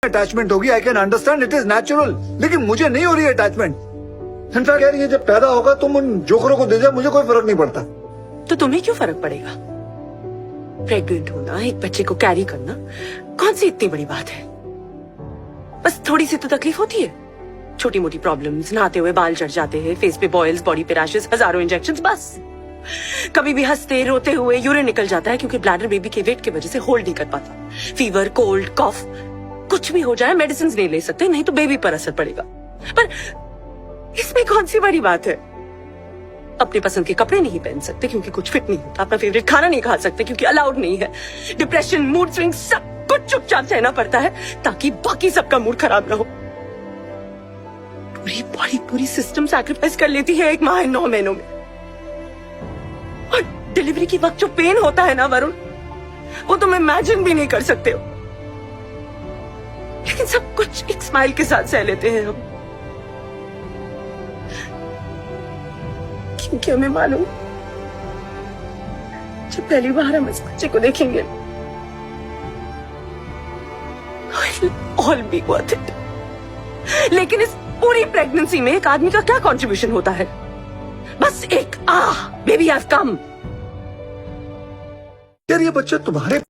Attachment होगी, I can understand, it is natural, लेकिन मुझे नहीं हो रही है अटैचमेंट। इनफैक्ट कह रही है जब पैदा होगा तुम उन जोकरों को दे दे, मुझे कोई फर्क नहीं पड़ता। तो तुम्हें क्यों फर्क पड़ेगा? प्रेग्नेंट होना, एक बच्चे को कैरी करना, कौन सी इतनी बड़ी बात है? बस थोड़ी सी तो तकलीफ होती है, छोटी मोटी प्रॉब्लम्स, नहाते हुए बाल चढ़ जाते हैं, फेस पे बॉयल्स, बॉडी पे रैशेस, हजारों इंजेक्शंस, बस। कभी भी हंसते रोते हुए यूरिन निकल जाता है क्योंकि ब्लैडर बेबी के वेट की वजह से होल्ड नहीं कर पाता। फीवर, कोल्ड, कॉफ, कुछ भी हो जाए मेडिसिन नहीं ले सकते, नहीं तो बेबी पर असर पड़ेगा। पर इसमें कौन सी बड़ी बात है? अपनी पसंद के कपड़े नहीं पहन सकते क्योंकि कुछ फिट नहीं होता, अपना फेवरेट खाना नहीं खा सकते क्योंकि अलाउड नहीं है, डिप्रेशन, मूड स्विंग, सब कुछ चुपचाप सहना पड़ता है ताकि बाकी सबका मूड खराब ना हो। पूरी बॉडी, पूरी सिस्टम सैक्रिफाइस कर लेती है एक माह 9 महीनों में। और डिलीवरी के वक्त जो पेन होता है ना वरुण, वो तुम इमेजिन भी नहीं कर सकते हो। लेकिन सब कुछ एक स्माइल के साथ सह लेते हैं हम, क्योंकि हमें मालूम जब पहली बार हम इस बच्चे को देखेंगे ऑल बी वर्थ इट। लेकिन इस पूरी प्रेगनेंसी में एक आदमी का क्या कंट्रीब्यूशन होता है? बस एक बेबी हैव कम। यार ये बच्चा तुम्हारे